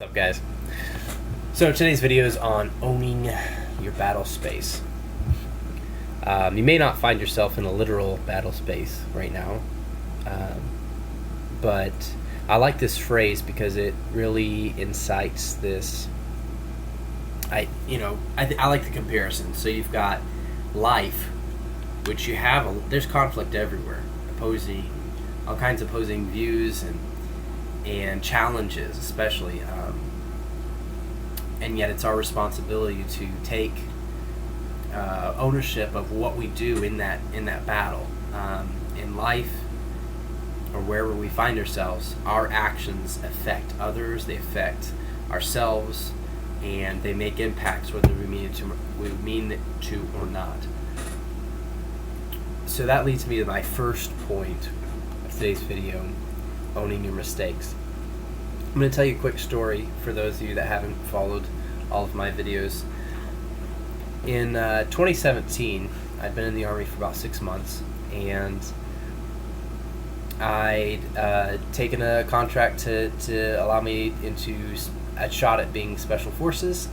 What's up, guys? So today's video is on owning your battle space. You may not find yourself in a literal battle space right now, but I like this phrase because it really incites this. I like the comparison. So you've got life, which you have. There's conflict everywhere, all kinds of opposing views and challenges, especially, and yet it's our responsibility to take ownership of what we do in that battle, in life or wherever we find ourselves. Our actions affect others, they affect ourselves, and they make impacts whether we mean it to or not. So that leads me to my first point of today's video: owning your mistakes. I'm going to tell you a quick story for those of you that haven't followed all of my videos. In 2017, I'd been in the Army for about 6 months, and I'd taken a contract to allow me a shot at being Special Forces.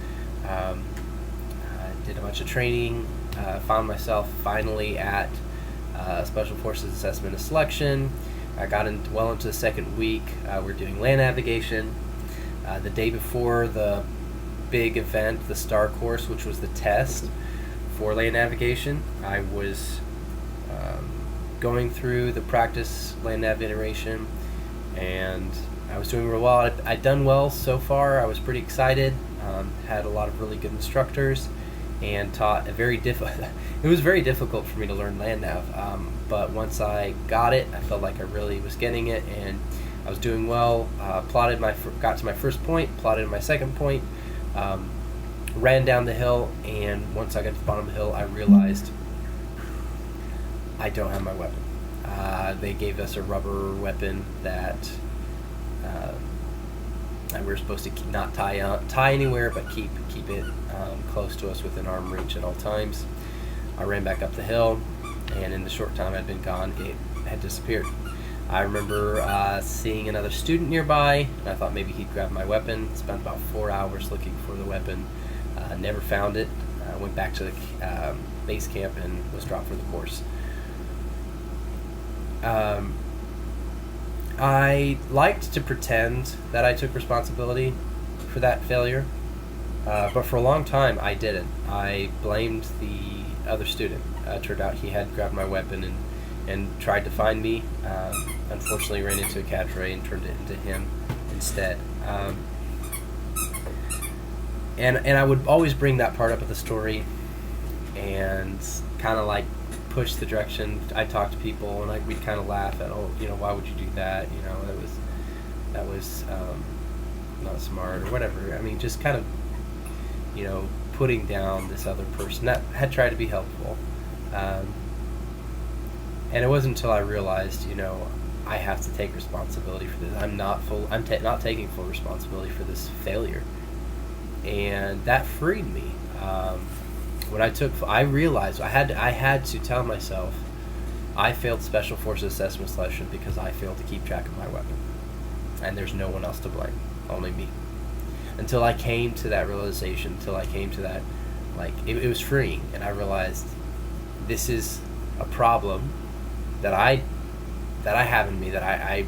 I did a bunch of training, found myself finally at Special Forces Assessment and Selection. I got well into the second week. We're doing land navigation. The day before the big event, the STAR course, which was the test for land navigation, I was going through the practice land nav iteration, and I was doing real well. I'd done well so far. I was pretty excited. Had a lot of really good instructors, and taught it was very difficult for me to learn land nav, but once I got it, I felt like I really was getting it, and I was doing well. Got to my first point, plotted my second point, ran down the hill, and once I got to the bottom of the hill, I realized I don't have my weapon. They gave us a rubber weapon that we were supposed to not tie anywhere, but keep it close to us within arm reach at all times. I ran back up the hill, and in the short time I'd been gone, it had disappeared. I remember seeing another student nearby, and I thought maybe he'd grab my weapon. Spent about 4 hours looking for the weapon. Never found it. Went back to the base camp and was dropped for the course. I liked to pretend that I took responsibility for that failure, but for a long time I didn't. I blamed the other student. Turned out he had grabbed my weapon and tried to find me. Unfortunately ran into a cadre and turned it into him instead. And I would always bring that part up of the story and kind of like push the direction. I talk to people, and we'd kind of laugh at, why would you do that? That was not smart or whatever. I mean, just kind of, putting down this other person that had tried to be helpful. And it wasn't until I realized, I have to take responsibility for this. I'm not taking full responsibility for this failure, and that freed me. I realized I had to tell myself I failed Special Forces Assessment Selection because I failed to keep track of my weapon, and there's no one else to blame, only me. Until I came to that realization, until I came to that, it was freeing, and I realized this is a problem that I have in me, that I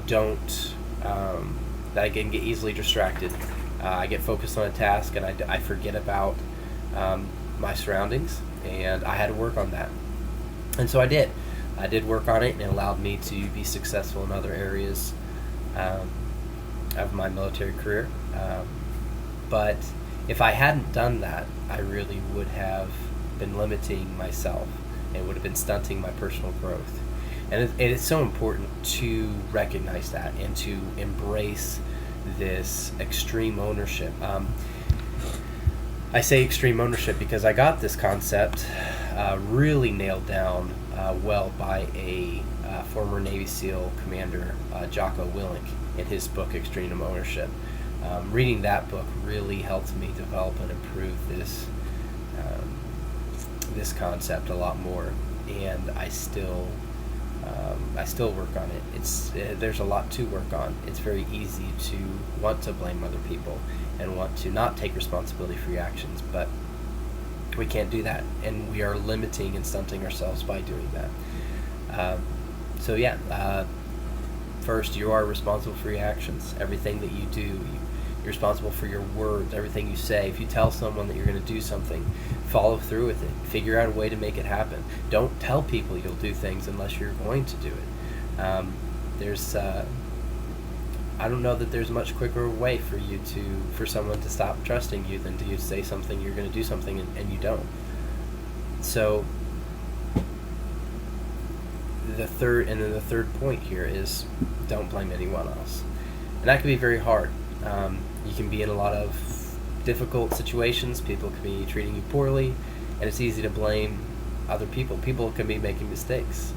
don't, that I can get easily distracted. I get focused on a task, and I forget about my surroundings, and I had to work on that. And so I did. I did work on it, and it allowed me to be successful in other areas of my military career. But if I hadn't done that, I really would have been limiting myself. It would have been stunting my personal growth. And it's so important to recognize that and to embrace this extreme ownership. I say extreme ownership because I got this concept really nailed down well by a former Navy SEAL commander, Jocko Willink, in his book Extreme Ownership. Reading that book really helped me develop and improve this concept a lot more, and I still I still work on it. There's a lot to work on. It's very easy to want to blame other people and want to not take responsibility for your actions, but we can't do that, and we are limiting and stunting ourselves by doing that. First, you are responsible for your actions. Everything that you do, you're responsible for your words, everything you say. If you tell someone that you're going to do something, follow through with it. Figure out a way to make it happen. Don't tell people you'll do things unless you're going to do it. I don't know that there's a much quicker way for someone to stop trusting you than to say something you're going to do something and you don't. So the third point here is don't blame anyone else, and that can be very hard. You can be in a lot of difficult situations. People can be treating you poorly, and it's easy to blame other people. People can be making mistakes,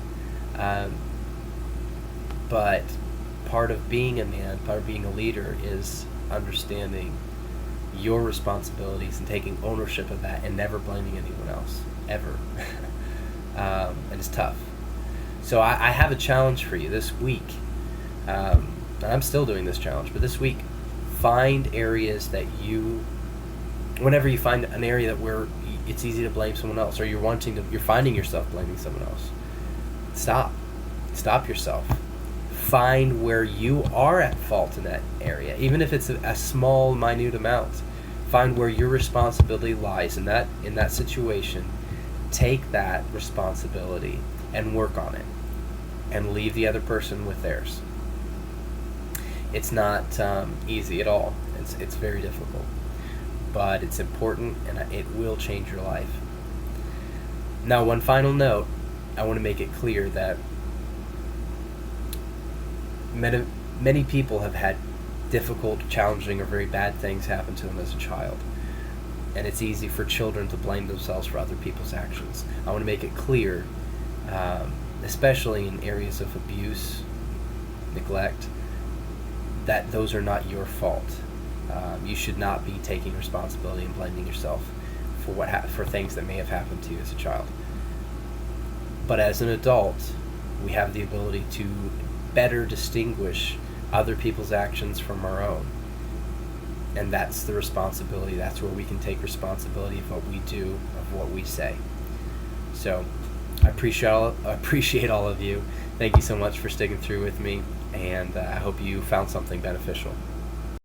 but part of being a man, part of being a leader, is understanding your responsibilities and taking ownership of that and never blaming anyone else, ever. And it's tough. So I have a challenge for you this week. And I'm still doing this challenge, but this week, find areas that whenever you find an area where it's easy to blame someone else, or you're finding yourself blaming someone else, stop yourself. Find where you are at fault in that area, even if it's a small, minute amount. Find where your responsibility lies in that situation. Take that responsibility and work on it, and leave the other person with theirs. It's not easy at all. It's very difficult, but it's important, and it will change your life. Now, one final note, I want to make it clear that many people have had difficult, challenging, or very bad things happen to them as a child. And it's easy for children to blame themselves for other people's actions. I want to make it clear, especially in areas of abuse, neglect, that those are not your fault. You should not be taking responsibility and blaming yourself for things that may have happened to you as a child. But as an adult, we have the ability to better distinguish other people's actions from our own. And that's the responsibility. That's where we can take responsibility of what we do, of what we say. So I appreciate all of you. Thank you so much for sticking through with me, and I hope you found something beneficial.